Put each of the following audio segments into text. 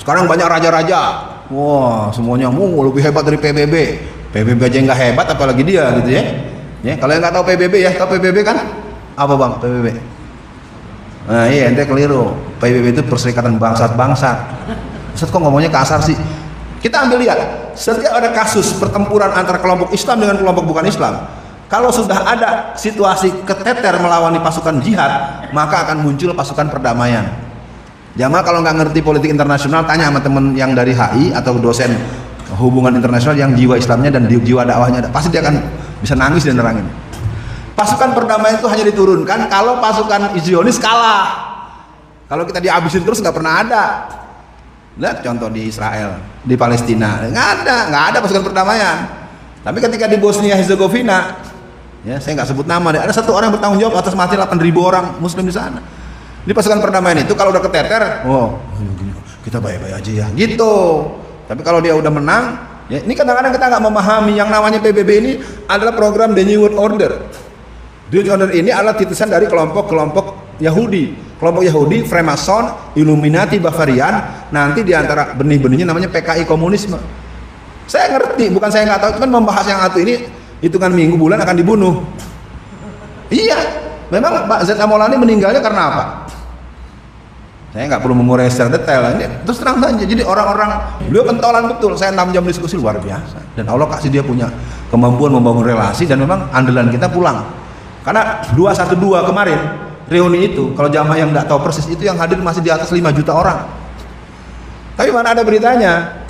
Sekarang banyak raja-raja. Wah, semuanya lebih hebat dari PBB. PBB aja nggak hebat, apalagi dia gitu ya. Ya, kalau yang nggak tahu PBB ya, tahu PBB kan? Apa bang PBB? Nah iya, ente keliru. PBB itu Perserikatan Bangsat-Bangsat. Ustaz kok ngomongnya kasar sih? Kita ambil lihat, setiap ada kasus pertempuran antara kelompok Islam dengan kelompok bukan Islam, kalau sudah ada situasi keteter melawan pasukan jihad, maka akan muncul pasukan perdamaian. Jamaah kalau nggak ngerti politik internasional, tanya sama temen yang dari HI atau dosen hubungan internasional yang jiwa Islamnya dan jiwa dakwahnya ada, pasti dia akan bisa nangis dan nerangin. Pasukan perdamaian itu hanya diturunkan kalau pasukan Zionis kalah. Kalau kita dihabisin terus nggak pernah ada. Lihat contoh di Israel, di Palestina, nggak ada pasukan perdamaian. Tapi ketika di Bosnia Herzegovina, ya saya nggak sebut nama deh, ada satu orang bertanggung jawab atas mati 8.000 orang Muslim di sana. Di pasukan perdamaian itu kalau udah keteter, kita baik-baik aja ya, gitu. Tapi kalau dia udah menang, ya ini kadang-kadang kita nggak memahami yang namanya PBB ini adalah program The New World Order. The New World Order ini adalah titisan dari kelompok-kelompok Yahudi. Kelompok Yahudi, Freemason, Illuminati, Bavarian, nanti diantara benih-benihnya namanya PKI komunisme. Saya ngerti, bukan saya nggak tahu, cuman membahas yang satu ini hitungan minggu bulan akan dibunuh. Iya, memang Pak Z. Maulani meninggalnya karena apa? Saya nggak perlu mengurai secara detail, ini terus terang saja. Jadi orang-orang, beliau pentolan betul. Saya 6 jam diskusi luar biasa, dan Allah kasih dia punya kemampuan membangun relasi, dan memang andalan kita pulang. Karena 212 kemarin reuni itu, kalau jamaah yang nggak tahu persis itu yang hadir masih di atas 5 juta orang. Tapi mana ada beritanya?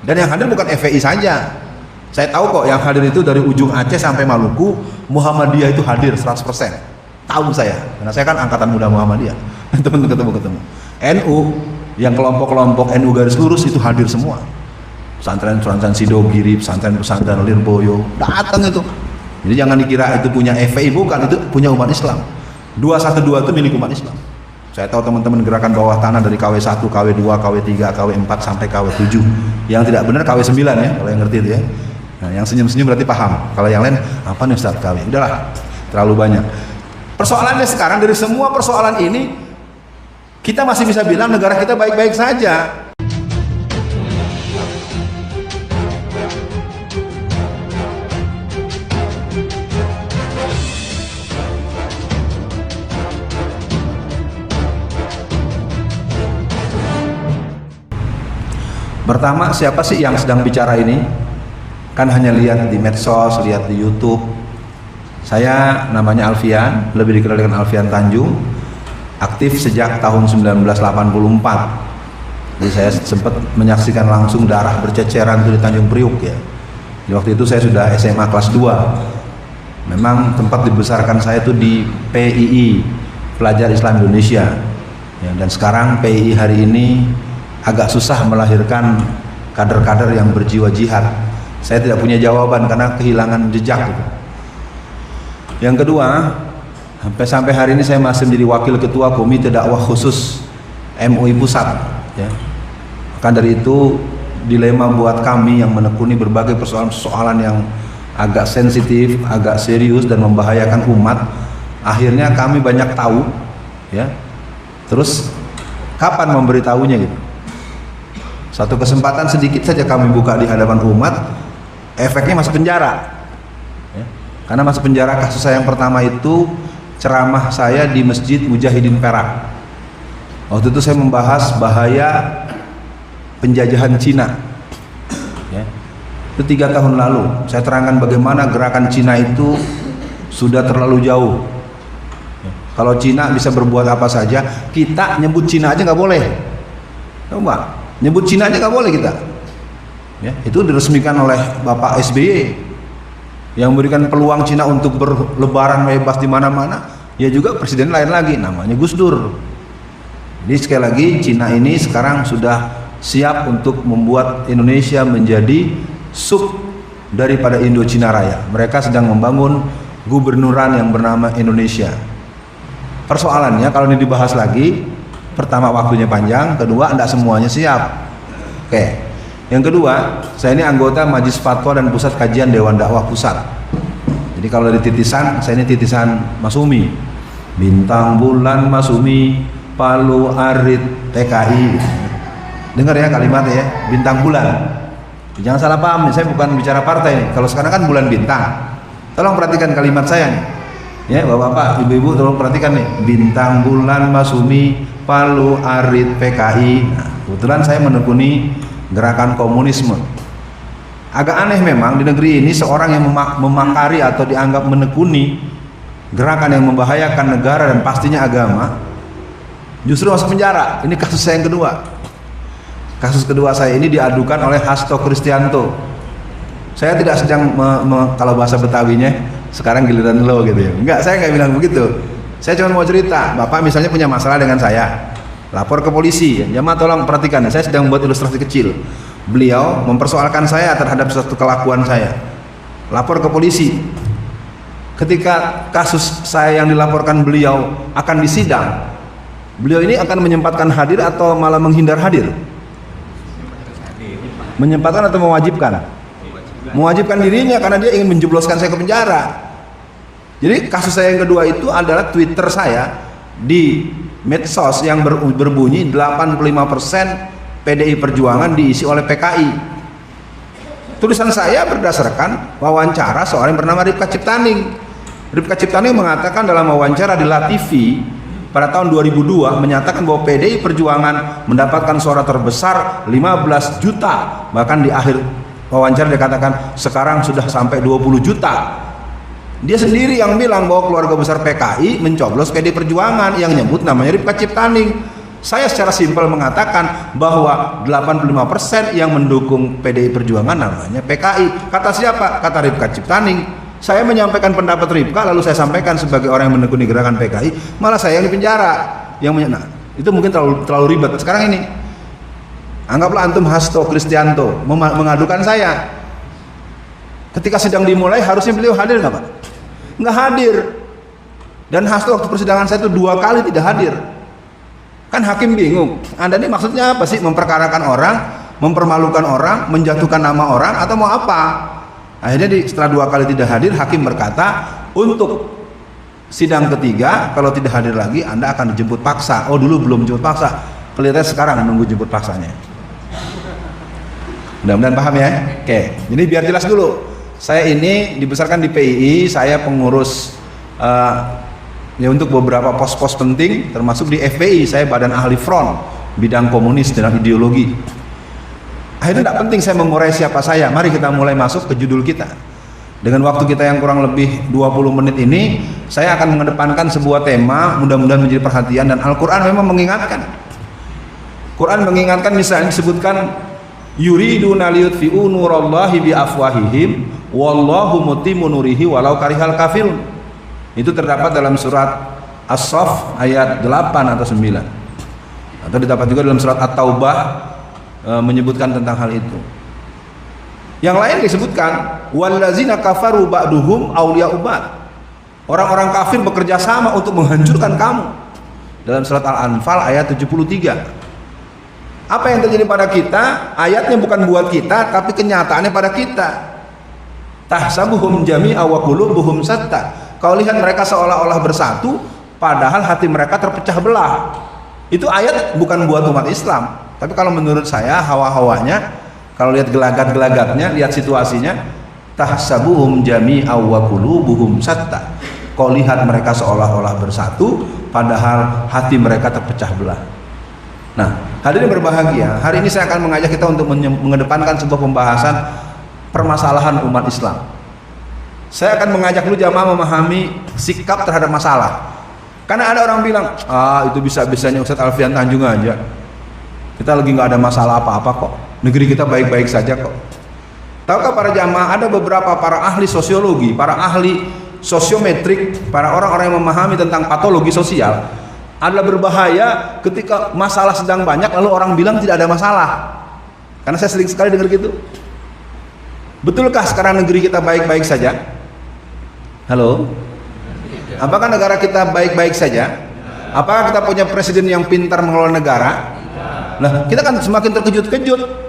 Dan yang hadir bukan FPI saja. Saya tahu kok yang hadir itu dari ujung Aceh sampai Maluku, Muhammadiyah itu hadir 100%. Tahu saya, karena saya kan angkatan muda Muhammadiyah. Teman ketemu. NU, yang kelompok-kelompok NU garis lurus itu hadir semua. Pesantren-pesantren Sidogiri, pesantren-pesantren Lirboyo, datang itu. Jadi jangan dikira itu punya FPI, bukan, itu punya umat Islam. 212 itu milik umat Islam. Saya tahu teman-teman gerakan bawah tanah dari KW1, KW2, KW3, KW4 sampai KW7. Yang tidak benar KW9 ya, kalau yang ngerti itu ya. Nah, yang senyum-senyum berarti paham. Kalau yang lain, apa nih Ustaz KW? Udahlah, terlalu banyak. Persoalannya sekarang dari semua persoalan ini, kita masih bisa bilang negara kita baik-baik saja. Pertama, siapa sih yang sedang bicara ini? Kan hanya lihat di medsos, lihat di YouTube. Saya namanya Alfian, lebih dikenal dengan Alfian Tanjung. Aktif sejak tahun 1984. Jadi saya sempat menyaksikan langsung darah berceceran di Tanjung Priuk ya. Di waktu itu saya sudah SMA kelas 2. Memang tempat dibesarkan saya itu di PII, Pelajar Islam Indonesia. Ya, dan sekarang PII hari ini agak susah melahirkan kader-kader yang berjiwa jihad. Saya tidak punya jawaban karena kehilangan jejak gitu. Yang kedua, sampai hari ini saya masih menjadi wakil ketua Komite Dakwah Khusus MUI Pusat ya. Maka dari itu dilema buat kami yang menekuni berbagai persoalan-persoalan yang agak sensitif, agak serius dan membahayakan umat. Akhirnya kami banyak tahu ya. Terus kapan memberitahunya gitu? Satu kesempatan sedikit saja kami buka di hadapan umat, efeknya masuk penjara ya. Karena masuk penjara kasus saya yang pertama itu ceramah saya di Masjid Mujahidin Perak. Waktu itu saya membahas bahaya penjajahan Cina ya. Itu 3 tahun lalu saya terangkan bagaimana gerakan Cina itu sudah terlalu jauh ya. Kalau Cina bisa berbuat apa saja, kita nyebut Cina aja nggak boleh. Coba nyebut Cina aja nggak boleh kita ya. Itu diresmikan oleh Bapak SBY yang memberikan peluang Cina untuk berlebaran bebas di mana-mana. Ya juga presiden lain lagi namanya Gus Dur. Jadi sekali lagi Cina ini sekarang sudah siap untuk membuat Indonesia menjadi sub daripada Indo-Cina Raya. Mereka sedang membangun gubernuran yang bernama Indonesia. Persoalannya kalau ini dibahas lagi, pertama waktunya panjang, kedua tidak semuanya siap. Oke. Yang kedua, saya ini anggota Majelis Fatwa dan Pusat Kajian Dewan Dakwah Pusat. Jadi kalau dari titisan, saya ini titisan Masumi. Bintang bulan Masumi, Palu Arit TKI. Dengar ya kalimatnya ya, bintang bulan. Jangan salah paham nih, saya bukan bicara partai nih. Kalau sekarang kan bulan bintang. Tolong perhatikan kalimat saya nih. Ya, Bapak-bapak, Ibu-ibu tolong perhatikan nih. Bintang bulan Masumi Palu Arit PKI. Nah, kebetulan saya menekuni gerakan komunisme. Agak aneh memang di negeri ini seorang yang memakari atau dianggap menekuni gerakan yang membahayakan negara dan pastinya agama justru masuk penjara. Ini kasus saya yang kedua. Kasus kedua saya ini diadukan oleh Hasto Kristianto. Saya tidak sedang kalau bahasa Betawinya sekarang giliran lo gitu ya. Enggak, saya nggak bilang begitu. Saya cuma mau cerita, Bapak misalnya punya masalah dengan saya, lapor ke polisi. Jamaah tolong perhatikan, saya sedang membuat ilustrasi kecil. Beliau mempersoalkan saya terhadap suatu kelakuan saya, lapor ke polisi. Ketika kasus saya yang dilaporkan beliau akan disidang, beliau ini akan menyempatkan hadir atau malah menghindar hadir? Menyempatkan atau mewajibkan? Mewajibkan dirinya karena dia ingin menjebloskan saya ke penjara. Jadi kasus saya yang kedua itu adalah Twitter saya di medsos yang berbunyi 85% PDI Perjuangan diisi oleh PKI. Tulisan saya berdasarkan wawancara seorang yang bernama Ripka Ciptaning. Ripka Ciptaning mengatakan dalam wawancara di LaTV pada tahun 2002 menyatakan bahwa PDI Perjuangan mendapatkan suara terbesar 15 juta. Bahkan di akhir wawancara dia katakan sekarang sudah sampai 20 juta. Dia sendiri yang bilang bahwa keluarga besar PKI mencoblos PDI Perjuangan, yang nyebut namanya Ripka Ciptaning. Saya secara simpel mengatakan bahwa 85% yang mendukung PDI Perjuangan namanya PKI. Kata siapa? Kata Ripka Ciptaning. Saya menyampaikan pendapat Ripka, lalu saya sampaikan sebagai orang yang menekuni gerakan PKI, malah saya yang dipenjara. Nah, itu mungkin terlalu ribet. Sekarang ini, anggaplah antum Hasto Kristianto mengadukan saya. Ketika sidang dimulai, harusnya beliau hadir nggak Pak? Nggak hadir. Dan Hasto waktu persidangan saya itu 2 kali tidak hadir. Kan hakim bingung, Anda ini maksudnya apa sih? Memperkarakan orang, mempermalukan orang, menjatuhkan nama orang, atau mau apa? Akhirnya setelah 2 kali tidak hadir, hakim berkata untuk sidang ketiga kalau tidak hadir lagi Anda akan dijemput paksa. Oh, dulu belum jemput paksa, kelihatannya sekarang menunggu jemput paksanya. Mudah-mudahan paham ya. Oke, jadi biar jelas dulu, saya ini dibesarkan di PII, saya pengurus ya untuk beberapa pos-pos penting, termasuk di FPI saya badan ahli front bidang komunis dan ideologi. Akhirnya tidak penting saya mengurai siapa saya. Mari kita mulai masuk ke judul kita. Dengan waktu kita yang kurang lebih 20 menit ini, saya akan mengedepankan sebuah tema, mudah-mudahan menjadi perhatian, dan Al-Quran memang mengingatkan. Quran mengingatkan, misalnya disebutkan yuriduna liyutfi'u nurallahi biafwahihim wallahu mutimmu nurihi walau karihal kafirun. Itu terdapat dalam surat As-Saff ayat 8 atau 9, atau didapat juga dalam surat At-Taubah menyebutkan tentang hal itu. Yang lain disebutkan wallazina kafaru ba'duhum awliya'u ba'd. Orang-orang kafir bekerja sama untuk menghancurkan kamu, dalam surat Al-Anfal ayat 73. Apa yang terjadi pada kita? Ayatnya bukan buat kita, tapi kenyataannya pada kita. Tahsabuhum jami'a wa qulubuhum satta. Kau lihat mereka seolah-olah bersatu, padahal hati mereka terpecah belah. Itu ayat bukan buat umat Islam, tapi kalau menurut saya hawa-hawanya, kalau lihat gelagat-gelagatnya, lihat situasinya, tahsabuhum jami'a wa qulubuhum satta. Kau lihat mereka seolah-olah bersatu, padahal hati mereka terpecah belah. Nah, hadirin berbahagia, hari ini saya akan mengajak kita untuk mengedepankan sebuah pembahasan permasalahan umat Islam. Saya akan mengajak lu jamaah memahami sikap terhadap masalah. Karena ada orang bilang, itu bisa-bisanya Ustadz Alfian Tanjung aja. Kita lagi nggak ada masalah apa-apa kok. Negeri kita baik-baik saja kok. Tahukah para jamaah, ada beberapa para ahli sosiologi, para ahli sosiometrik, para orang-orang yang memahami tentang patologi sosial, adalah berbahaya ketika masalah sedang banyak lalu orang bilang tidak ada masalah. Karena saya sering sekali dengar gitu. Betulkah sekarang negeri kita baik-baik saja? Halo? Apakah negara kita baik-baik saja? Apakah kita punya presiden yang pintar mengelola negara? Nah, kita kan semakin terkejut-kejut.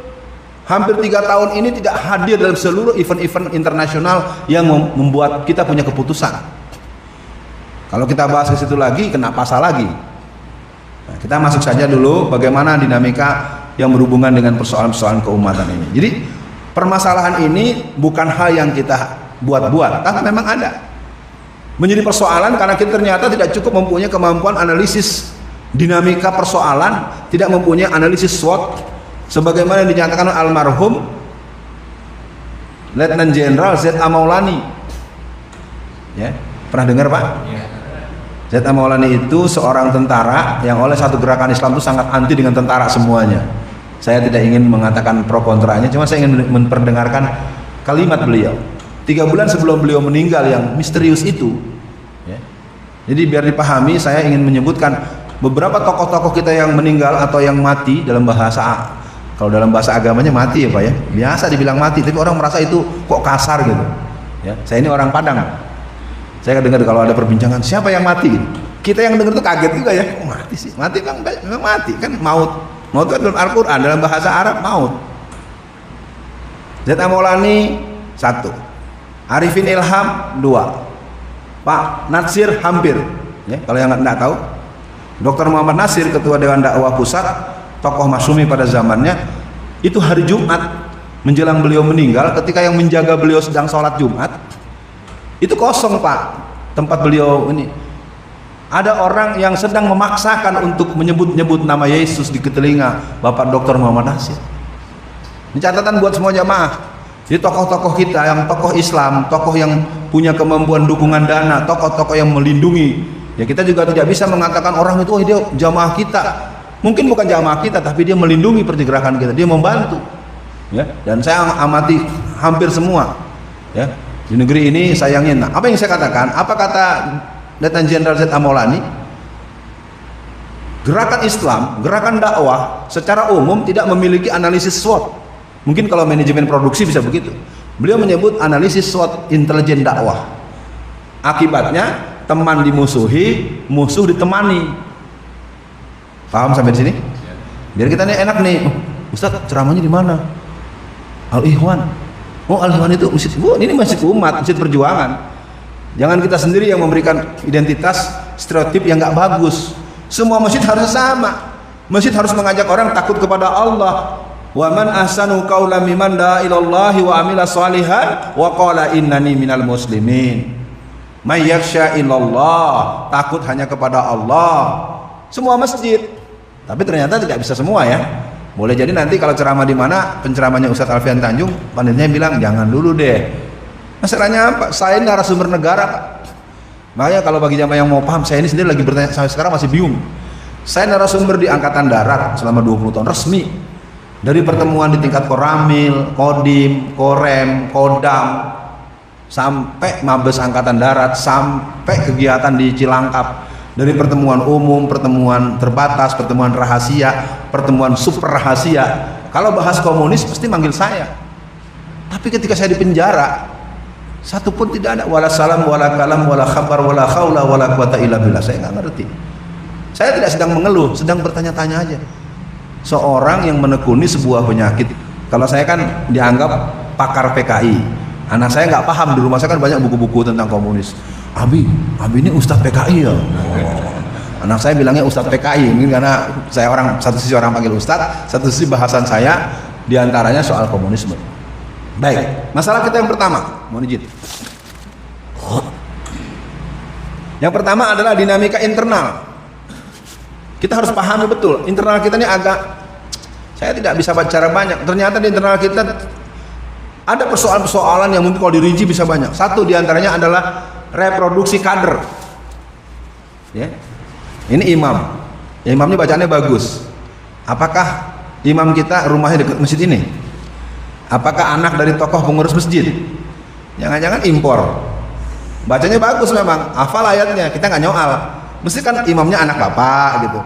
Hampir 3 tahun ini tidak hadir dalam seluruh event-event internasional yang membuat kita punya keputusan. Kalau kita bahas ke situ lagi, kena pasal lagi. Nah, kita masuk saja dulu bagaimana dinamika yang berhubungan dengan persoalan-persoalan keumatan ini. Jadi permasalahan ini bukan hal yang kita buat-buat, tapi memang ada. Menjadi persoalan karena kita ternyata tidak cukup mempunyai kemampuan analisis dinamika persoalan, tidak mempunyai analisis SWOT sebagaimana yang dinyatakan almarhum Letnan Jenderal Z.A. Maulani. Ya, pernah dengar Pak? Z.A. Maulani itu seorang tentara yang oleh satu gerakan Islam itu sangat anti dengan tentara semuanya. Saya tidak ingin mengatakan pro kontranya, cuma saya ingin memperdengarkan kalimat beliau 3 bulan sebelum beliau meninggal yang misterius itu, ya. Jadi biar dipahami, saya ingin menyebutkan beberapa tokoh-tokoh kita yang meninggal atau yang mati dalam bahasa, kalau dalam bahasa agamanya mati ya Pak ya, biasa dibilang mati, tapi orang merasa itu kok kasar gitu ya. Saya ini orang Padang, saya dengar kalau ada perbincangan siapa yang mati gitu. Kita yang dengar tuh kaget juga ya, oh, mati sih, mati bang, memang mati kan, maut itu dalam Al-Quran, dalam bahasa Arab maut. Z.A. Maulani 1, Arifin Ilham 2, Pak Natsir hampir ya, kalau yang nggak tahu Dr. Muhammad Nasir, Ketua Dewan Dakwah Pusat, tokoh masyumi pada zamannya, itu hari Jumat menjelang beliau meninggal, ketika yang menjaga beliau sedang sholat Jumat itu kosong Pak, tempat beliau ini. Ada orang yang sedang memaksakan untuk menyebut-nyebut nama Yesus di telinga Bapak Dr. Muhammad Nasir. Ini catatan buat semua jamaah. Jadi tokoh-tokoh kita yang tokoh Islam, tokoh yang punya kemampuan dukungan dana, tokoh-tokoh yang melindungi, ya kita juga tidak bisa mengatakan orang itu, oh dia jamaah kita. Mungkin bukan jamaah kita, tapi dia melindungi pergerakan kita, dia membantu. Ya, dan saya amati hampir semua. Ya, di negeri ini sayangnya, nah, apa yang saya katakan? Apa kata Letnan Jenderal Z.A. Maulani? Gerakan Islam, gerakan dakwah secara umum tidak memiliki analisis SWOT. Mungkin kalau manajemen produksi bisa begitu. Beliau menyebut analisis SWOT intelijen dakwah. Akibatnya teman dimusuhi, musuh ditemani. Paham sampai di sini? Biar kita nih enak nih. Ustaz, ceramahnya di mana? Al-Ikhwan. Oh, Al-Ikhwan itu masjid. Oh, ini masjid umat, masjid perjuangan. Jangan kita sendiri yang memberikan identitas stereotip yang nggak bagus. Semua masjid harus sama. Masjid harus mengajak orang takut kepada Allah. Wa man ahsanu qawlan mimman da'a ilallahi wa amila shalihan wa qala innani minal muslimin. May yakhsha illallah, takut hanya kepada Allah. Semua masjid. Tapi ternyata tidak bisa semua ya. Boleh jadi nanti kalau ceramah di mana penceramahnya Ustadz Alfian Tanjung, panitnya bilang jangan dulu deh. Masalahnya apa? Saya ini narasumber negara Pak. Makanya kalau bagi jamaah yang mau paham, saya ini sendiri lagi bertanya, sampai sekarang masih bingung. Saya narasumber di Angkatan Darat selama 20 tahun resmi. Dari pertemuan di tingkat Koramil, Kodim, Korem, Kodam, sampai Mabes Angkatan Darat, sampai kegiatan di Cilangkap. Dari pertemuan umum, pertemuan terbatas, pertemuan rahasia, pertemuan super rahasia. Kalau bahas komunis pasti manggil saya. Tapi ketika saya di penjara, satu pun tidak ada, wala salam, wala kalam, wala khabar, wala khawla, wala quwata illa billah. Saya nggak ngerti. Saya tidak sedang mengeluh, sedang bertanya-tanya aja. Seorang yang menekuni sebuah penyakit. Kalau saya kan dianggap pakar PKI. Anak saya nggak paham, di rumah saya kan banyak buku-buku tentang komunis. Abi ini Ustadz PKI ya. Oh. Anak saya bilangnya Ustadz PKI, mungkin karena saya satu sisi orang panggil Ustadz, satu sisi bahasan saya diantaranya soal komunisme. Baik, masalah kita yang pertama, mohon izin. Yang pertama adalah dinamika internal. Kita harus pahami betul, internal kita ini saya tidak bisa bicara banyak. Ternyata di internal kita ada persoalan-persoalan yang mungkin kalau dirinci bisa banyak. Satu diantaranya adalah reproduksi kader. Ya, ini imam. Ya, imam ini bacaannya bagus. Apakah imam kita rumahnya dekat masjid ini? Apakah anak dari tokoh pengurus masjid? Jangan-jangan impor. Bacanya bagus memang, hafal ayatnya, kita nggak nyoal. Mesti kan imamnya anak bapak gitu.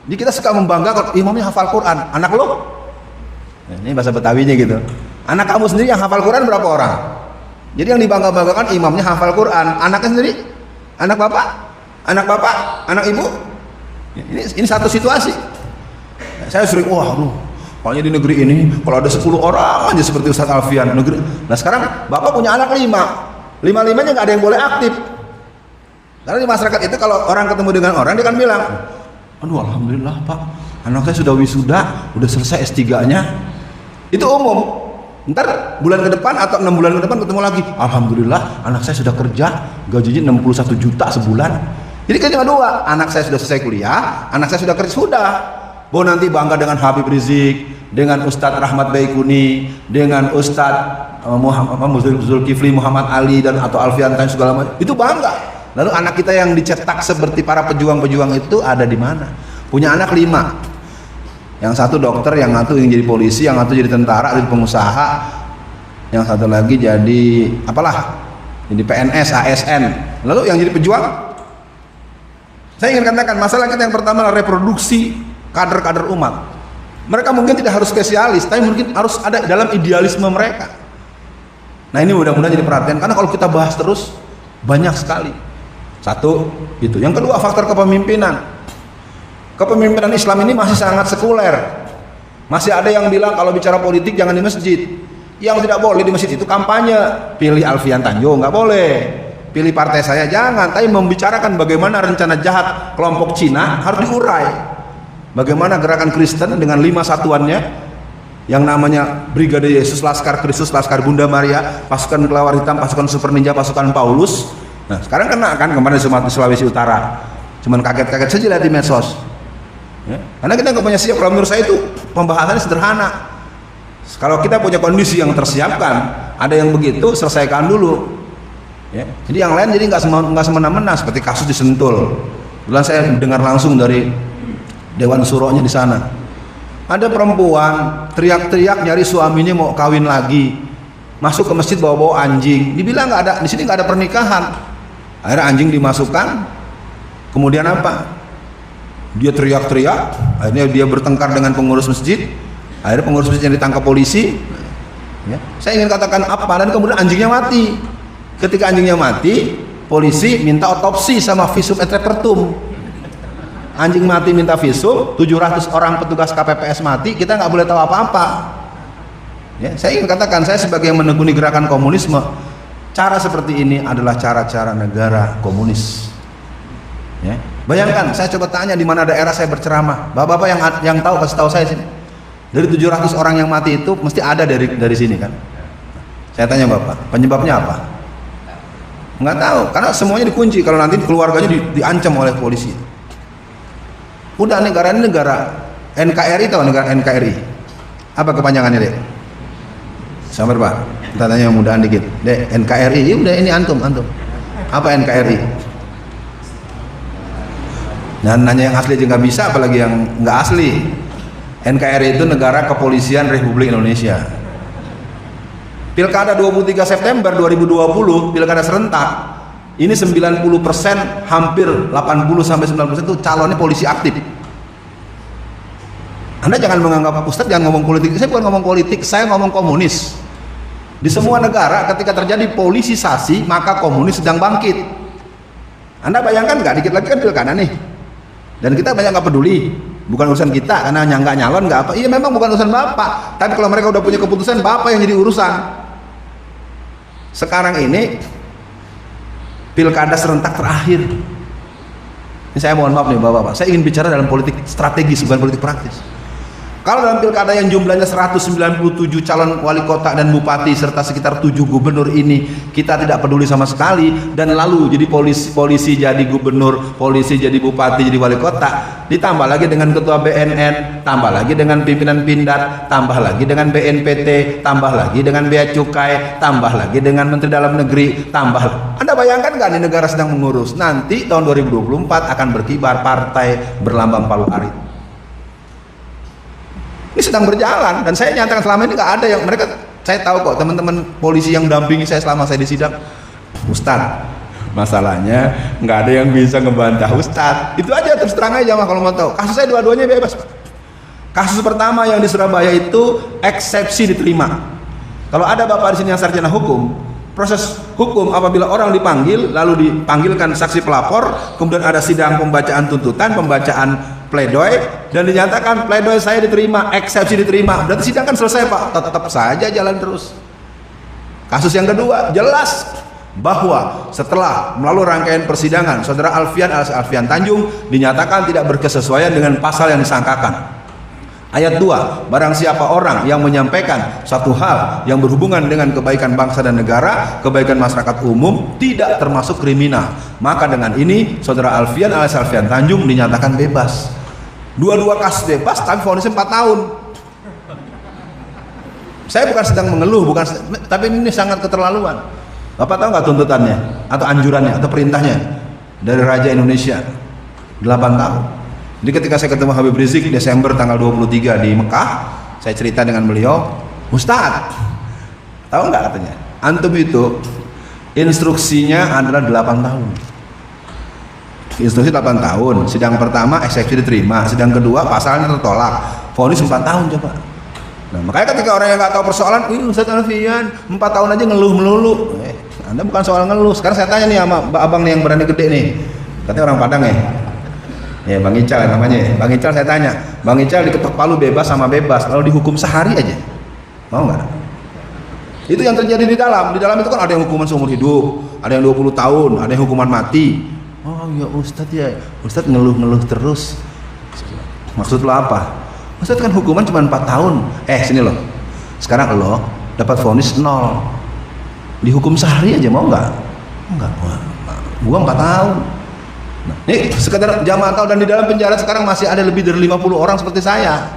Jadi kita suka membanggakan imamnya hafal Quran. Anak lo? Nah, ini bahasa Betawinya gitu. Anak kamu sendiri yang hafal Quran berapa orang? Jadi yang dibangga-banggakan imamnya hafal Quran. Anaknya sendiri? Anak bapak? Anak bapak? Anak ibu? Ini satu situasi. Saya sering, pokoknya di negeri ini kalau ada 10 orang aja seperti Ustadz Alfian negeri. Nah sekarang bapak punya anak 5, 5-5-nya nggak ada yang boleh aktif. Karena di masyarakat itu kalau orang ketemu dengan orang dia kan bilang, aduh alhamdulillah Pak, anak saya sudah wisuda, udah selesai S3-nya. Itu umum. Ntar bulan ke depan atau 6 bulan ke depan ketemu lagi, alhamdulillah anak saya sudah kerja, gajinya 61 juta sebulan. Jadi kan cuma dua, anak saya sudah selesai kuliah, anak saya sudah kerja, sudah. Bahwa nanti bangga dengan Habib Rizik, dengan Ustadz Rahmat Baikuni, dengan Ustadz Zulkifli Muhammad Ali dan atau Alfian Tan segala macam, itu bangga. Lalu anak kita yang dicetak seperti para pejuang-pejuang itu ada di mana? Punya anak 5. Yang satu dokter, yang satu yang jadi polisi, yang satu jadi tentara, jadi pengusaha, yang satu lagi jadi apalah, jadi PNS, ASN. Lalu yang jadi pejuang, saya ingin katakan masalah kita yang pertama adalah reproduksi kader-kader umat. Mereka mungkin tidak harus spesialis, tapi mungkin harus ada dalam idealisme mereka. Nah ini mudah-mudahan jadi perhatian, karena kalau kita bahas terus banyak sekali. Satu itu. Yang kedua, faktor kepemimpinan. Kepemimpinan Islam ini masih sangat sekuler. Masih ada yang bilang kalau bicara politik jangan di masjid. Yang tidak boleh di masjid itu kampanye. Pilih Alfian Tanjung nggak boleh. Pilih partai saya jangan. Tapi membicarakan bagaimana rencana jahat kelompok Cina harus diurai. Bagaimana gerakan Kristen dengan 5 satuannya yang namanya Brigade Yesus, Laskar Kristus, Laskar Bunda Maria, pasukan Kelawar Hitam, pasukan Super Ninja, pasukan Paulus. Nah sekarang kena kan kemarin di Sulawesi Utara. Cuman kaget-kaget saja lihat di medsos. Ya, karena kita nggak punya siap. Kalau menurut saya itu pembahasannya sederhana. Kalau kita punya kondisi yang tersiapkan, ada yang begitu selesaikan dulu. Ya, jadi yang lain jadi nggak semena-mena seperti kasus di Sentul. Kebetulan saya dengar langsung dari Dewan Suronya di sana. Ada perempuan teriak-teriak nyari suaminya mau kawin lagi, masuk ke masjid bawa-bawa anjing. Dibilang nggak ada di sini, nggak ada pernikahan. Akhirnya anjing dimasukkan. Kemudian apa? Dia teriak-teriak, akhirnya dia bertengkar dengan pengurus masjid, akhirnya pengurus masjidnya ditangkap polisi. Ya. Saya ingin katakan apa, dan kemudian anjingnya mati. Ketika anjingnya mati, polisi minta otopsi sama visum et repertum. Anjing mati minta visum, 700 orang petugas KPPS mati, kita nggak boleh tahu apa-apa. Ya, saya ingin katakan, saya sebagai yang menekuni gerakan komunisme, cara seperti ini adalah cara-cara negara komunis. Ya. Bayangkan, saya coba tanya di mana daerah saya berceramah. Bapak-bapak yang tahu kasih tahu saya sini. Dari 700 orang yang mati itu mesti ada dari sini kan. Saya tanya Bapak, penyebabnya apa? Nggak tahu, karena semuanya dikunci. Kalau nanti keluarganya diancam oleh polisi. Udah, negara ini negara NKRI, tahu negara NKRI? Apa kepanjangannya, Dek? Sabar Pak, kita tanya yang mudahan dikit. Dek, NKRI, ya udah ini antum. Apa NKRI? Dan nanya yang asli aja nggak bisa, apalagi yang nggak asli. NKRI itu Negara Kepolisian Republik Indonesia. Pilkada 23 September 2020, pilkada serentak, ini 90%, hampir 80-90% itu calonnya polisi aktif. Anda jangan menganggap Ustadz jangan ngomong politik. Saya bukan ngomong politik, saya ngomong komunis. Di semua negara ketika terjadi politisasi, maka komunis sedang bangkit. Anda bayangkan nggak, dikit lagi kan pilkada nih. Dan kita banyak nggak peduli, bukan urusan kita karena nggak nyalon nggak apa. Iya memang bukan urusan Bapak, tapi kalau mereka udah punya keputusan, Bapak yang jadi urusan. Sekarang ini pilkada serentak terakhir. Ini saya mohon maaf nih Bapak-Bapak, saya ingin bicara dalam politik strategis bukan politik praktis. Kalau dalam pilkada yang jumlahnya 197 calon wali kota dan bupati serta sekitar 7 gubernur ini kita tidak peduli sama sekali, dan lalu jadi polisi jadi gubernur, polisi jadi bupati, jadi wali kota, ditambah lagi dengan ketua BNN, tambah lagi dengan pimpinan Pindad, tambah lagi dengan BNPT, tambah lagi dengan bea cukai, tambah lagi dengan Menteri Dalam Negeri, tambah. Anda bayangkan nggak, nih negara sedang mengurus, nanti tahun 2024 akan berkibar partai berlambang palu arit. Ini sedang berjalan, dan saya nyatakan selama ini nggak ada yang mereka. Saya tahu kok teman-teman polisi yang dampingi saya selama saya di sidang. Ustadz, masalahnya nggak ada yang bisa ngebantah Ustadz. Itu aja, terus terang aja mah kalau mau tahu. Kasus saya dua-duanya bebas. Kasus pertama yang di Surabaya itu eksepsi diterima. Kalau ada Bapak di sini yang sarjana hukum, proses hukum apabila orang dipanggil lalu dipanggilkan saksi pelapor, kemudian ada sidang pembacaan tuntutan, pembacaan pledoi, dan dinyatakan pledoi saya diterima, eksepsi diterima, berarti sidang kan selesai Pak. Tetap saja jalan terus. Kasus yang kedua jelas bahwa setelah melalui rangkaian persidangan saudara Alfian alias Alfian Tanjung dinyatakan tidak berkesesuaian dengan pasal yang disangkakan. Ayat 2, barang siapa orang yang menyampaikan suatu hal yang berhubungan dengan kebaikan bangsa dan negara, kebaikan masyarakat umum, tidak termasuk kriminal. Maka dengan ini saudara Alfian alias Alfian Tanjung dinyatakan bebas. Dua-dua kasus bebas tapi vonisnya 4 tahun. Saya bukan sedang mengeluh, tapi ini sangat keterlaluan. Bapak tahu nggak tuntutannya atau anjurannya atau perintahnya dari Raja Indonesia? 8 tahun. Jadi ketika saya ketemu Habib Rizik Desember tanggal 23 di Mekah, saya cerita dengan beliau, Ustadz, tahu nggak katanya, antum itu instruksinya adalah 8 tahun. Instruksi 8 tahun, sidang pertama eksepsi diterima, sidang kedua pasalnya tertolak, vonis 4 tahun coba. Nah, makanya ketika orang yang nggak tahu persoalan, Ustadz Alfian 4 tahun aja ngeluh melulu. Anda bukan soal ngeluh. Sekarang saya tanya nih sama abang nih yang berani gede nih, katanya orang Padang ya. Ya Bang Ical namanya. Bang Ical saya tanya, Bang Ical diketok palu bebas sama bebas, lalu dihukum sehari aja, mau nggak? Itu yang terjadi di dalam. Di dalam itu kan ada yang hukuman seumur hidup, ada yang 20 tahun, ada yang hukuman mati. Oh ya Ustadz ya, Ustadz ngeluh-ngeluh terus. Maksud lo apa? Ustadz kan hukuman cuma 4 tahun. Sini loh. Sekarang lo dapat vonis 0. Dihukum sehari aja mau nggak? Enggak. Gua 4 tahun. Nah, ini sekedar jamaah tahu, dan di dalam penjara sekarang masih ada lebih dari 50 orang seperti saya.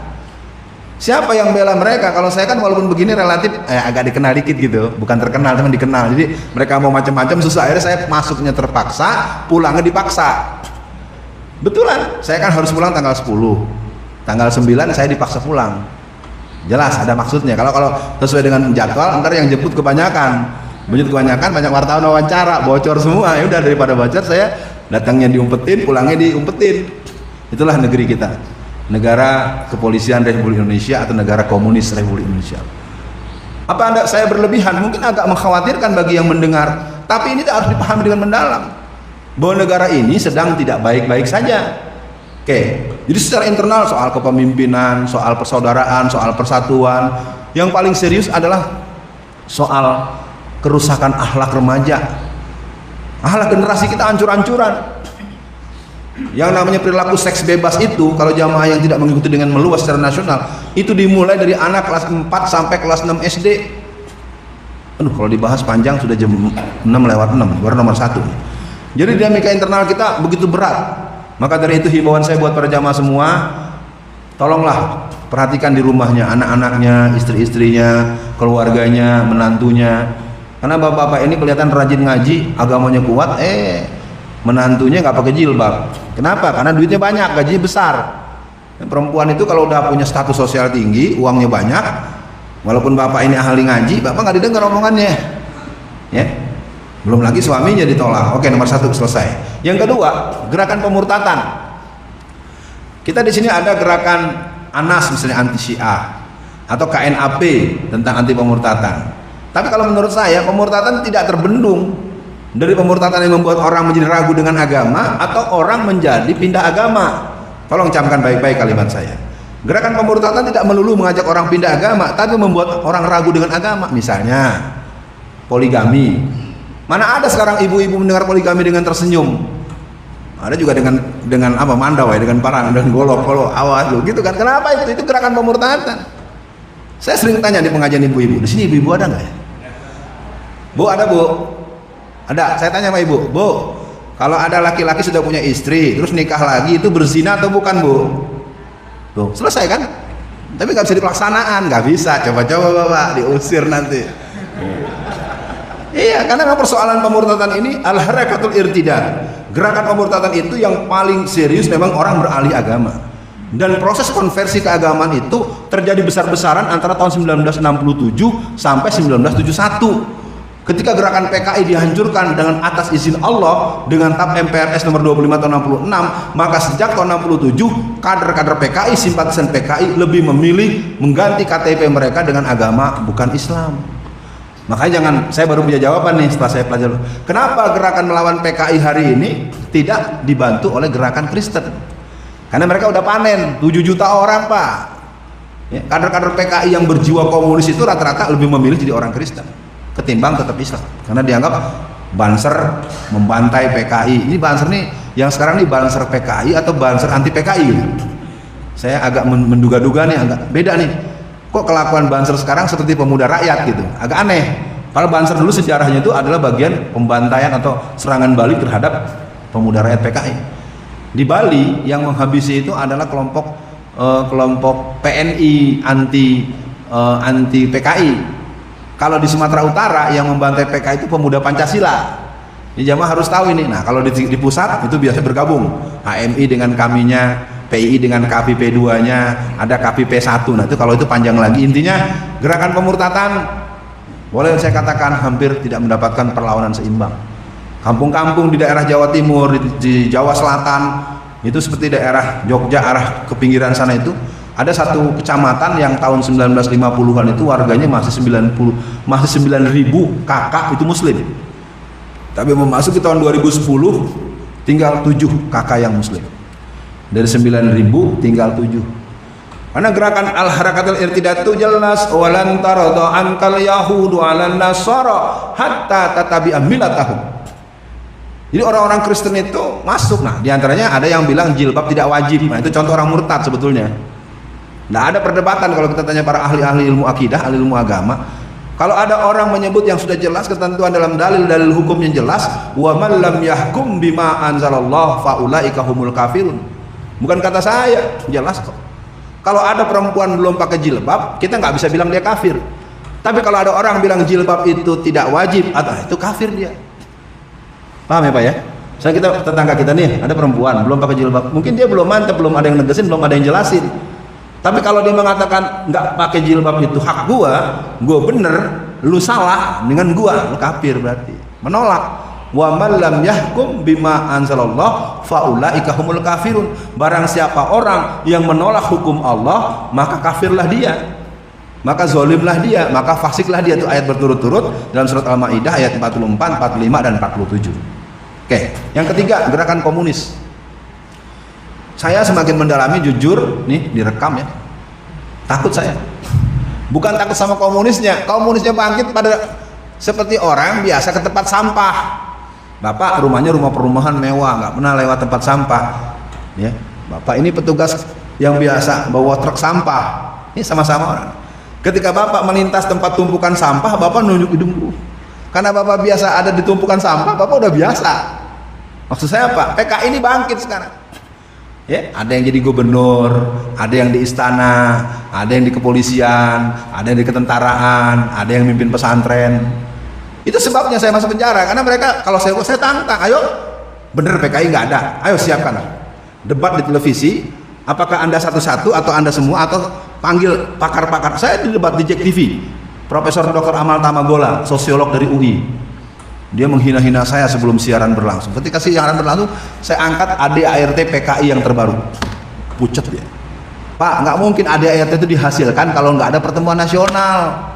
Siapa yang bela mereka? Kalau saya kan walaupun begini relatif agak dikenal dikit gitu, bukan terkenal teman dikenal. Jadi mereka mau macam-macam susah, akhirnya saya masuknya terpaksa, pulangnya dipaksa. Betulan, saya kan harus pulang tanggal 10. Tanggal 9 saya dipaksa pulang. Jelas ada maksudnya. Kalau sesuai dengan jadwal, ntar yang jemput kebanyakan. Banyak wartawan wawancara, bocor semua. Ya udah, daripada bocor saya datangnya diumpetin, pulangnya diumpetin. Itulah negeri kita, negara kepolisian Republik Indonesia atau negara komunis Republik Indonesia. Apa saya berlebihan? Mungkin agak mengkhawatirkan bagi yang mendengar, tapi ini harus dipahami dengan mendalam bahwa negara ini sedang tidak baik-baik saja. Oke, jadi secara internal soal kepemimpinan, soal persaudaraan, soal persatuan, yang paling serius adalah soal kerusakan akhlak remaja. Akhlak generasi kita hancur-hancuran. Yang namanya perilaku seks bebas itu, kalau jamaah yang tidak mengikuti dengan meluas secara nasional, itu dimulai dari anak kelas 4 sampai kelas 6 SD. Kalau dibahas panjang sudah jam 6:06, baru nomor 1. Jadi dinamika internal kita begitu berat. Maka dari itu himbauan saya buat para jamaah semua, tolonglah perhatikan di rumahnya, anak-anaknya, istri-istrinya, keluarganya, menantunya. Karena bapak-bapak ini kelihatan rajin ngaji, agamanya kuat, menantunya nggak pakai jilbab. Kenapa? Karena duitnya banyak, gajinya besar. Perempuan itu kalau udah punya status sosial tinggi, uangnya banyak, walaupun bapak ini ahli ngaji, bapak nggak didengar omongannya. Ya, belum lagi suaminya ditolak. Oke, nomor 1 selesai. Yang kedua, gerakan pemurtatan. Kita di sini ada gerakan ANAS misalnya anti Syiah, atau KNAP tentang anti pemurtatan. Tapi kalau menurut saya pemurtatan tidak terbendung dari pemurtatan yang membuat orang menjadi ragu dengan agama atau orang menjadi pindah agama. Tolong camkan baik-baik kalimat saya. Gerakan pemurtatan tidak melulu mengajak orang pindah agama, tapi membuat orang ragu dengan agama. Misalnya poligami. Mana ada sekarang ibu-ibu mendengar poligami dengan tersenyum? Ada juga dengan apa, mandau ya, dengan parang, dengan golok, awas lo gitu kan. Kenapa itu? Itu gerakan pemurtatan. Saya sering tanya di pengajian ibu-ibu, di sini ibu-ibu ada nggak ya? Bu, ada Bu? Ada. Saya tanya sama ibu, Bu, kalau ada laki-laki sudah punya istri terus nikah lagi, itu berzina atau bukan Bu? Tuh, selesai kan? Tapi nggak bisa dipelaksanaan, nggak bisa. Coba-coba Bapak diusir nanti. Iya, karena persoalan pemurtatan ini al-harakatul irtidad. Gerakan pemurtatan itu yang paling serius memang orang beralih agama. Dan proses konversi keagamaan itu terjadi besar-besaran antara tahun 1967 sampai 1971. Ketika gerakan PKI dihancurkan dengan atas izin Allah dengan TAP MPRS nomor 25 tahun 66, maka sejak tahun 67 kader-kader PKI, simpatisan PKI lebih memilih mengganti KTP mereka dengan agama bukan Islam. Makanya jangan, saya baru punya jawaban nih setelah saya pelajari. Kenapa gerakan melawan PKI hari ini tidak dibantu oleh gerakan Kristen? Karena mereka udah panen 7 juta orang Pak. Ya, kader-kader PKI yang berjiwa komunis itu rata-rata lebih memilih jadi orang Kristen ketimbang tetap Islam, karena dianggap Banser membantai PKI. Ini Banser nih yang sekarang nih Banser PKI atau Banser anti PKI? Saya agak menduga-duga nih, agak beda nih. Kok kelakuan Banser sekarang seperti pemuda rakyat gitu? Agak aneh. Kalau Banser dulu sejarahnya itu adalah bagian pembantaian atau serangan balik terhadap pemuda rakyat PKI. Di Bali yang menghabisi itu adalah kelompok PNI anti PKI. Kalau di Sumatera Utara yang membantai PKI itu pemuda Pancasila. Ini jamaah harus tahu ini. Nah, kalau di pusat itu biasa bergabung. HMI dengan kaminya, PI dengan KPP 2-nya, ada KPP 1. Nah, itu kalau itu panjang lagi. Intinya gerakan pemurtatan boleh saya katakan hampir tidak mendapatkan perlawanan seimbang. Kampung-kampung di daerah Jawa Timur, di Jawa Selatan, itu seperti daerah Jogja arah ke pinggiran sana itu, ada satu kecamatan yang tahun 1950-an itu warganya masih 9.000 kakak itu muslim. Tapi memasuki tahun 2010 tinggal 7 kakak yang muslim. Dari 9.000 tinggal 7. Karena gerakan al-harakatul irtidad itu jelas, walan tarada ankal yahudu 'alan nasara hatta tatabi'a millatahum. Jadi orang-orang Kristen itu masuk. Nah, diantaranya ada yang bilang jilbab tidak wajib. Nah, itu contoh orang murtad sebetulnya. Nggak ada perdebatan kalau kita tanya para ahli-ahli ilmu akidah, ahli ilmu agama. Kalau ada orang menyebut yang sudah jelas ketentuan dalam dalil-dalil hukum yang jelas, wa man lam yahkum bima anzalallah faulaika humul kafirun. Bukan kata saya, jelas kok. Kalau ada perempuan belum pakai jilbab, kita nggak bisa bilang dia kafir. Tapi kalau ada orang bilang jilbab itu tidak wajib, atau itu kafir dia. Paham ya Pak ya? Saya tetangga kita nih, ada perempuan belum pakai jilbab. Mungkin dia belum mantep, belum ada yang negesin, belum ada yang jelasin. Tapi kalau dia mengatakan nggak pakai jilbab itu hak gua bener, lu salah dengan gua, lu kafir berarti. Menolak. Wa man lam yahkum bima anzalallah faulaika humul kafirun. Barang siapa orang yang menolak hukum Allah, maka kafirlah dia, maka zolimlah dia, maka fasiklah dia. Itu ayat berturut-turut dalam surat Al-Maidah ayat 44, 45 dan 47. Oke, yang ketiga gerakan komunis. Saya semakin mendalami, jujur nih direkam ya, takut saya. Bukan takut sama komunisnya bangkit pada seperti orang biasa ke tempat sampah. Bapak rumahnya rumah perumahan mewah, nggak pernah lewat tempat sampah, ya. Bapak ini petugas yang biasa bawa truk sampah, ini sama-sama orang. Ketika Bapak melintas tempat tumpukan sampah, Bapak nunjuk hidung dulu, karena Bapak biasa ada di tumpukan sampah, Bapak udah biasa. Maksud saya apa? PKI ini bangkit sekarang, ya. Ada yang jadi gubernur, ada yang di istana, ada yang di kepolisian, ada yang di ketentaraan, ada yang mimpin pesantren. Itu sebabnya saya masuk penjara, karena mereka kalau saya tantang, ayo bener PKI nggak ada, ayo siapkan debat di televisi, apakah anda satu-satu atau anda semua, atau panggil pakar-pakar. Saya di debat di JEK TV, Profesor Dr. Amal Tamagola, sosiolog dari UI, dia menghina-hina saya sebelum siaran berlangsung. Ketika siaran berlangsung, saya angkat ADART PKI yang terbaru, pucet dia. Pak, nggak mungkin ADART itu dihasilkan kalau nggak ada pertemuan nasional.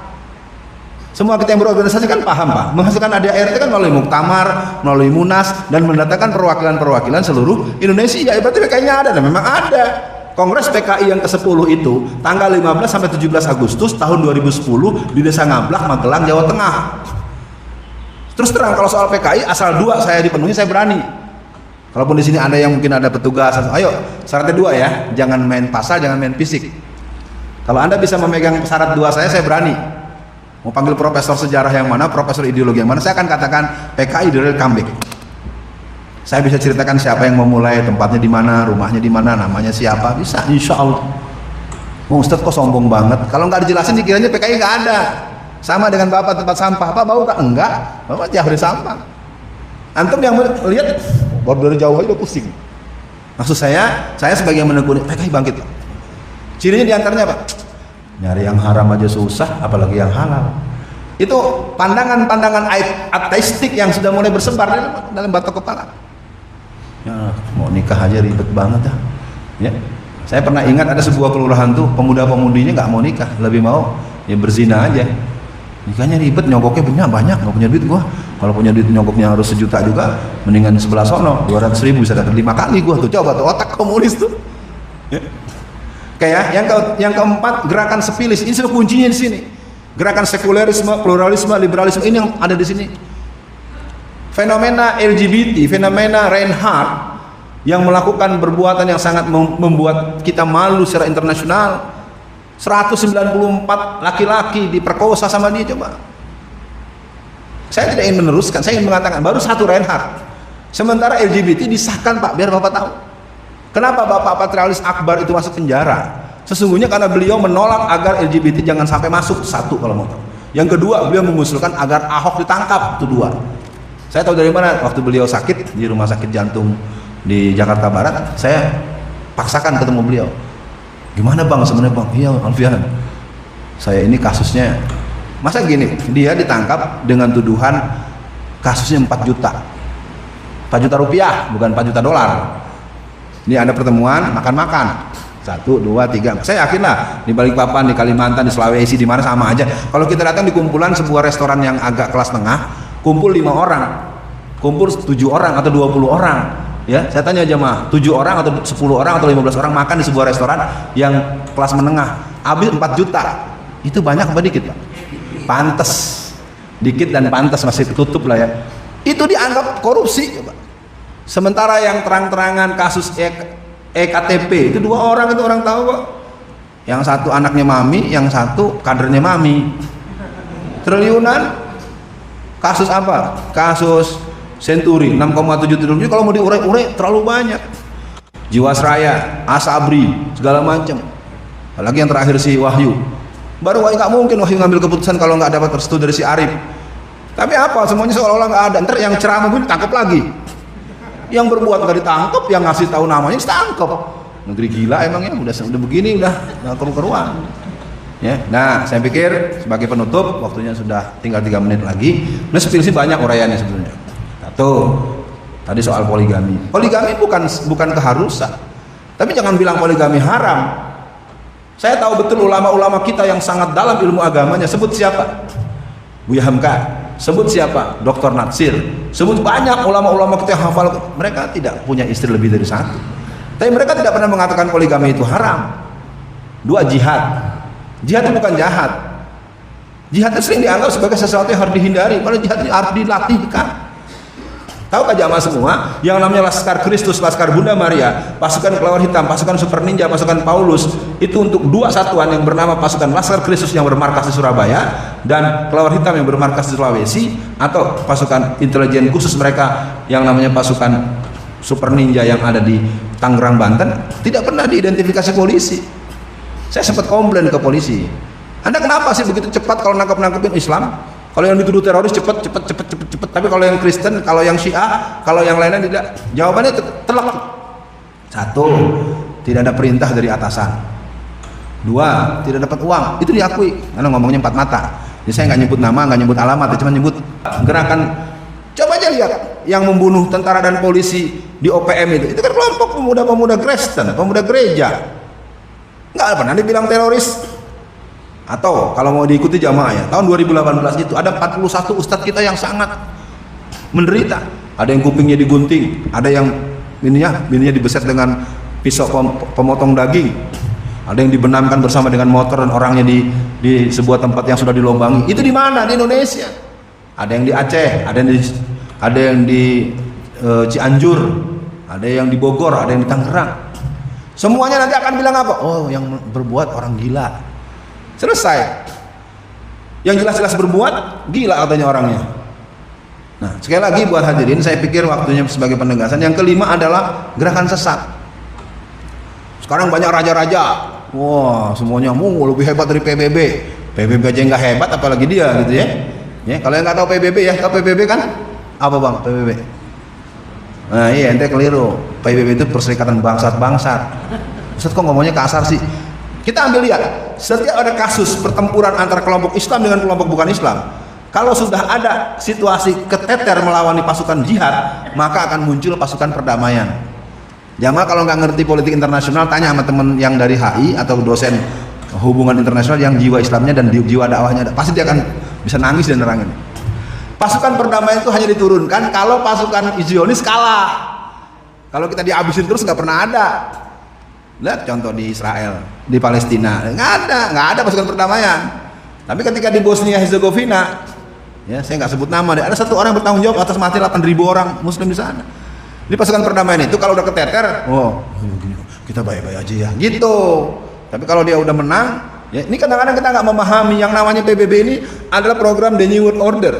Semua kita yang berorganisasi kan paham Pak, menghasilkan ADART kan melalui muktamar, melalui munas, dan mendatangkan perwakilan-perwakilan seluruh Indonesia. Ya berarti PKI-nya ada, dan memang ada. Kongres PKI yang ke-10 itu tanggal 15 sampai 17 Agustus tahun 2010 di Desa Ngablak, Magelang, Jawa Tengah. Terus terang kalau soal PKI, asal 2 saya dipenuhi, saya berani. Kalaupun di sini ada yang mungkin ada petugas, ayo syaratnya 2 ya, jangan main pasal, jangan main fisik. Kalau Anda bisa memegang syarat 2 saya berani. Mau panggil profesor sejarah yang mana, profesor ideologi yang mana, saya akan katakan PKI the real comeback. Saya bisa ceritakan siapa yang memulai, tempatnya di mana, rumahnya di mana, namanya siapa, bisa, insya Allah. Ustadz kok sombong banget, kalau nggak dijelasin dikiranya PKI nggak ada. Sama dengan Bapak tempat sampah, Pak bau tak? Enggak, Bapak jauh dari sampah. Antum yang melihat baru dari jauh aja udah pusing. Maksud saya sebagai yang menekuni PKI bangkit. Cirinya diantaranya Pak, nyari yang haram aja susah, apalagi yang halal. Itu pandangan-pandangan ateistik yang sudah mulai bersebar dalam batok kepala. Ya, mau nikah aja ribet banget ya. Saya pernah ingat ada sebuah kelurahan tuh pemuda-pemudinya nggak mau nikah, lebih mau ya berzina aja. Nikahnya ribet, nyogoknya banyak, nggak punya duit gua. Kalau punya duit nyogoknya harus 1 juta juga, mendingan sebelah sono 200.000 bisa dapat 5 kali gua tuh. Coba tuh otak komunis tuh. Ya. Kayak yang keempat gerakan sepilis, ini sudah kuncinya di sini. Gerakan sekulerisme, pluralisme, liberalisme, ini yang ada di sini. Fenomena LGBT, fenomena Reinhardt yang melakukan perbuatan yang sangat membuat kita malu secara internasional. 194 laki-laki diperkosa sama dia, coba. Saya tidak ingin meneruskan, saya ingin mengatakan baru satu Reinhardt. Sementara LGBT disahkan, Pak, biar Bapak tahu. Kenapa Bapak Patrialis Akbar itu masuk penjara? Sesungguhnya karena beliau menolak agar LGBT jangan sampai masuk, satu kalau mau tahu. Yang kedua, beliau mengusulkan agar Ahok ditangkap, itu dua. Saya tahu dari mana, waktu beliau sakit di rumah sakit jantung di Jakarta Barat, saya paksakan ketemu beliau. Gimana Bang sebenarnya Bang? Iya Alfian, saya ini kasusnya, masa gini, dia ditangkap dengan tuduhan kasusnya 4 juta. 4 juta rupiah, bukan 4 juta dolar. Ini ada pertemuan, makan-makan. 1, 2, 3. Saya yakin lah di Balikpapan, di Kalimantan, di Sulawesi, di mana sama aja. Kalau kita datang di kumpulan sebuah restoran yang agak kelas tengah, kumpul 5 orang, kumpul 7 orang atau 20 orang, ya. Saya tanya jemaah, 7 orang atau 10 orang atau 15 orang makan di sebuah restoran yang kelas menengah, habis 4 juta. Itu banyak apa dikit, Pak? Pantes. Dikit dan pantes, masih tutup lah ya. Itu dianggap korupsi, Pak. Sementara yang terang-terangan kasus EKTP itu 2 orang, itu orang tahu kok. Yang satu anaknya mami, yang satu kadernya mami. Triliunan. Kasus apa? Kasus Senturi 6,7 triliun. Jadi kalau mau diurai-urai terlalu banyak. Jiwasraya, Asabri, segala macam. Apalagi yang terakhir si Wahyu. Baru nggak mungkin Wahyu ngambil keputusan kalau nggak dapat restu dari si Arif. Tapi apa? Semuanya seolah-olah nggak ada. Ntar yang ceramah pun ditangkap lagi. Yang berbuat nggak ditangkap, yang ngasih tahu namanya ditangkap. Negeri gila emangnya. Udah begini udah keruan. Ya, nah saya pikir sebagai penutup, waktunya sudah tinggal 3 menit lagi. Nah sih banyak uraiannya sebetulnya. Satu, tadi soal poligami. Poligami bukan keharusan, tapi jangan bilang poligami haram. Saya tahu betul ulama-ulama kita yang sangat dalam ilmu agamanya. Sebut siapa? Buya Hamka. Sebut siapa? Dr. Natsir. Sebut banyak ulama-ulama kita yang hafal. Mereka tidak punya istri lebih dari 1. Tapi mereka tidak pernah mengatakan poligami itu haram. 2, jihad. Jihad itu bukan jahat. Jihad itu sering dianggap sebagai sesuatu yang harus dihindari. Kalau jihad itu harus dilatihkan. Tahukah jamaah semua, yang namanya Laskar Kristus, Laskar Bunda Maria, pasukan Kelawar Hitam, pasukan Super Ninja, pasukan Paulus, itu untuk 2 satuan yang bernama pasukan Laskar Kristus yang bermarkas di Surabaya dan Kelawar Hitam yang bermarkas di Sulawesi, atau pasukan intelijen khusus mereka yang namanya pasukan Super Ninja yang ada di Tangerang, Banten, tidak pernah diidentifikasi polisi. Saya sempat komplain ke polisi. Anda kenapa sih begitu cepat kalau nangkep-nangkepin Islam? Kalau yang dituduh teroris cepat. Tapi kalau yang Kristen, kalau yang Syiah, kalau yang lainnya tidak. Jawabannya telak. 1, tidak ada perintah dari atasan. 2, tidak dapat uang. Itu diakui. Karena ngomongnya 4 mata. Jadi saya nggak nyebut nama, nggak nyebut alamat, cuma nyebut gerakan. Coba aja lihat yang membunuh tentara dan polisi di OPM itu kan kelompok pemuda-pemuda Kristen, pemuda gereja. Nggak pernah dibilang teroris. Atau kalau mau diikuti jamaah ya, tahun 2018 itu ada 41 ustadz kita yang sangat menderita. Ada yang kupingnya digunting, ada yang bininya dibeset dengan pisau pemotong daging, ada yang dibenamkan bersama dengan motor dan orangnya di sebuah tempat yang sudah dilombangi. Itu di mana? Di Indonesia. Ada yang di Aceh, ada yang di Cianjur, ada yang di Bogor, ada yang di Tangerang. Semuanya nanti akan bilang apa? Oh, yang berbuat orang gila. Selesai. Yang jelas-jelas berbuat gila katanya orangnya. Nah, sekali lagi buat hadirin, saya pikir waktunya sebagai penegasan. Yang kelima adalah gerakan sesat. Sekarang banyak raja-raja. Wah, semuanya lebih hebat dari PBB. PBB aja nggak hebat, apalagi dia gitu ya. Ya, kalau yang nggak tahu PBB ya, tahu PBB kan? Apa Bang PBB? Nah iya, ente keliru. PBB itu Perserikatan Bangsat-Bangsat. Ustaz kok ngomongnya kasar sih? Kita ambil lihat, setiap ada kasus pertempuran antara kelompok Islam dengan kelompok bukan Islam, kalau sudah ada situasi keteter melawan pasukan jihad, maka akan muncul pasukan perdamaian. Jamaah kalau nggak ngerti politik internasional, tanya sama temen yang dari HI atau dosen hubungan internasional yang jiwa Islamnya dan jiwa dakwahnya ada, pasti dia akan bisa nangis dan nerangin. Pasukan perdamaian itu hanya diturunkan kalau pasukan Zionis kalah. Kalau kita dihabisin terus nggak pernah ada. Lihat contoh di Israel, di Palestina, nggak ada pasukan perdamaian. Tapi ketika di Bosnia Herzegovina, Ya, saya nggak sebut nama deh. Ada satu orang bertanggung jawab atas mati 8.000 orang Muslim di sana. Di pasukan perdamaian itu kalau udah keteter, kita baik-baik aja ya, gitu. Tapi kalau dia udah menang, ya ini kadang-kadang kita nggak memahami yang namanya PBB ini adalah program The New World Order.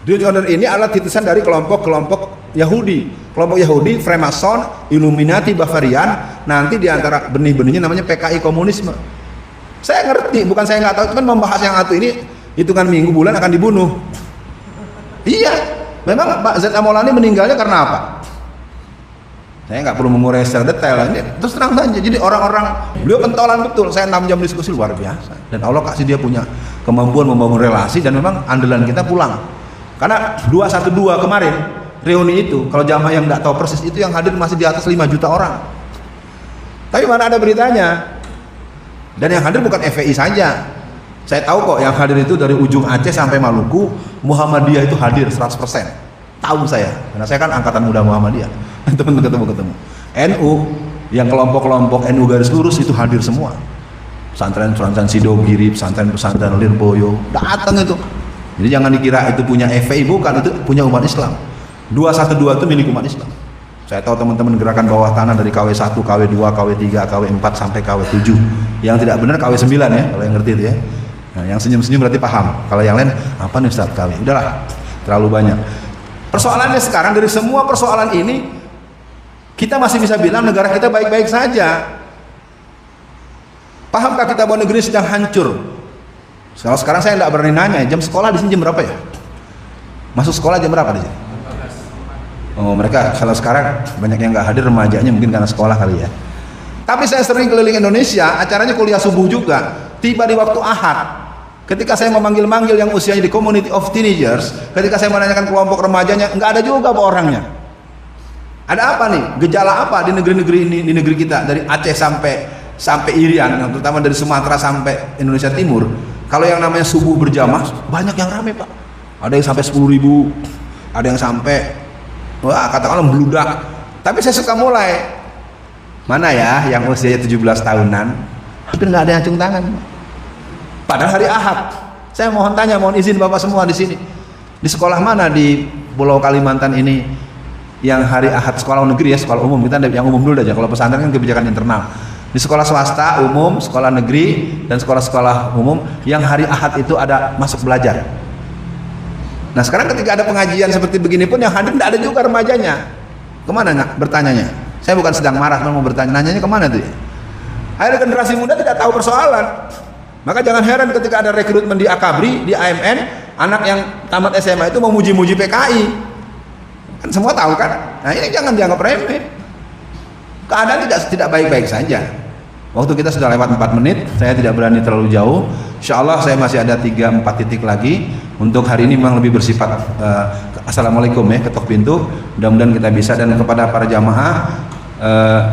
The New World Order ini adalah titisan dari kelompok-kelompok Yahudi. Kelompok Yahudi, Freemason, Illuminati, Bavarian, nanti diantara benih-benihnya namanya PKI komunisme. Saya ngerti, bukan saya nggak tahu, cuman membahas yang satu ini hitungan minggu bulan akan dibunuh. Iya, memang Pak Z. Maulani meninggalnya karena apa? Saya nggak perlu mengurai secara detail, ini terus terang saja. Jadi orang-orang, beliau pentolan betul. Saya 6 jam diskusi luar biasa, dan Allah kasih dia punya kemampuan membangun relasi, dan memang andalan kita pulang. Karena 212 kemarin reuni itu, kalau jamaah yang nggak tahu persis itu yang hadir masih di atas 5 juta orang. Tapi mana ada beritanya? Dan yang hadir bukan FPI saja. Saya tahu kok yang hadir itu dari ujung Aceh sampai Maluku, Muhammadiyah itu hadir 100%. Tahu saya, karena saya kan angkatan muda Muhammadiyah. Teman ketemu. NU, yang kelompok-kelompok NU garis lurus itu hadir semua. Pesantren Sidogiri, pesantren Lirboyo, datang itu. Jadi jangan dikira itu punya FPI, bukan, itu punya umat Islam. 212 itu milik umat Islam. Saya tahu teman-teman gerakan bawah tanah dari KW1, KW2, KW3, KW4 sampai KW7. Yang tidak benar KW9 ya, kalau yang ngerti itu ya. Nah, yang senyum-senyum berarti paham. Kalau yang lain, apa nih Ustaz KW? Udahlah, terlalu banyak. Persoalannya sekarang dari semua persoalan ini, kita masih bisa bilang negara kita baik-baik saja. Pahamkah kita bahwa negeri sedang hancur? Kalau sekarang saya tidak berani nanya, jam sekolah di sini jam berapa ya? Masuk sekolah jam berapa di sini? Oh, mereka kalau sekarang banyak yang nggak hadir, remajanya mungkin karena sekolah kali ya. Tapi saya sering keliling Indonesia, acaranya kuliah subuh juga. Tiba di waktu Ahad, ketika saya memanggil-manggil yang usianya di community of teenagers, ketika saya menanyakan kelompok remajanya, nggak ada juga orangnya. Ada apa nih? Gejala apa di negeri-negeri ini, di negeri kita, dari Aceh sampai Irian, terutama dari Sumatera sampai Indonesia Timur? Kalau yang namanya subuh berjamaah, banyak yang rame Pak. Ada yang sampai 10.000, ada yang sampai, wah katakanlah meludak. Tapi saya suka mulai, mana ya yang usianya 17 tahunan, hampir nggak ada yang acung tangan. Padahal hari Ahad. Saya mohon tanya, mohon izin Bapak semua di sini. Di sekolah mana di Pulau Kalimantan ini yang hari Ahad, sekolah negeri ya, sekolah umum, kita yang umum dulu aja. Kalau pesantren kan kebijakan internal. Di sekolah swasta umum, sekolah negeri, dan sekolah-sekolah umum yang hari Ahad itu ada masuk belajar. Nah sekarang ketika ada pengajian seperti begini pun yang hadir tidak ada juga remajanya. Kemana nggak bertanyanya? Saya bukan sedang marah, mau bertanya, nanyanya kemana tuh? Akhirnya generasi muda tidak tahu persoalan. Maka jangan heran ketika ada rekrutmen di Akabri, di AMN, anak yang tamat SMA itu memuji-muji PKI. Kan semua tahu kan? Nah ini jangan dianggap remeh. Keadaan tidak baik-baik saja. Waktu kita sudah lewat 4 menit, saya tidak berani terlalu jauh. Insya Allah saya masih ada 3-4 titik lagi. Untuk hari ini memang lebih bersifat Assalamualaikum ya, ketok pintu. Mudah-mudahan kita bisa, dan kepada para jamaah,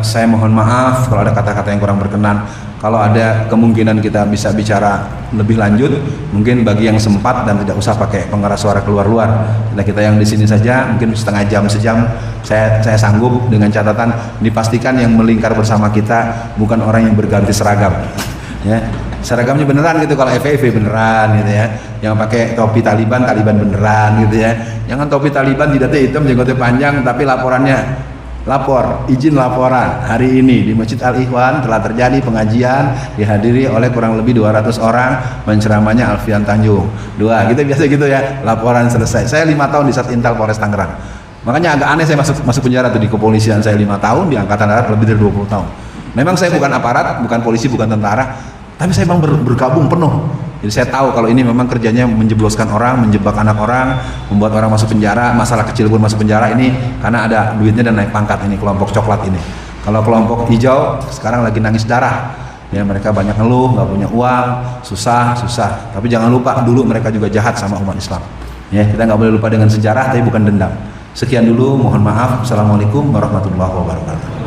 saya mohon maaf kalau ada kata-kata yang kurang berkenan. Kalau ada kemungkinan kita bisa bicara lebih lanjut, mungkin bagi yang sempat dan tidak usah pakai pengeras suara keluar-luar. Kita yang di sini saja, mungkin setengah jam, sejam, saya sanggup, dengan catatan dipastikan yang melingkar bersama kita bukan orang yang berganti seragam. Ya, seragamnya beneran gitu, kalau FEV beneran gitu ya. Yang pakai topi Taliban beneran gitu ya. Jangan topi Taliban jidatnya hitam, jenggotnya panjang, tapi laporannya lapor, izin laporan, hari ini di Masjid Al-Ikhwan telah terjadi pengajian dihadiri oleh kurang lebih 200 orang, penceramanya Alfian Tanjung. Kita biasa gitu ya, laporan selesai. Saya 5 tahun di Satintal Polres Tangerang. Makanya agak aneh saya masuk penjara tuh di kepolisian. Saya 5 tahun, di Angkatan Darat lebih dari 20 tahun. Memang saya bukan aparat, bukan polisi, bukan tentara, tapi saya memang bergabung penuh. Jadi saya tahu kalau ini memang kerjanya menjebloskan orang, menjebak anak orang, membuat orang masuk penjara, masalah kecil pun masuk penjara ini karena ada duitnya dan naik pangkat ini, kelompok coklat ini. Kalau kelompok hijau sekarang lagi nangis darah. Ya mereka banyak ngeluh, nggak punya uang, susah. Tapi jangan lupa dulu mereka juga jahat sama umat Islam. Ya, kita nggak boleh lupa dengan sejarah, tapi bukan dendam. Sekian dulu, mohon maaf. Assalamualaikum warahmatullahi wabarakatuh.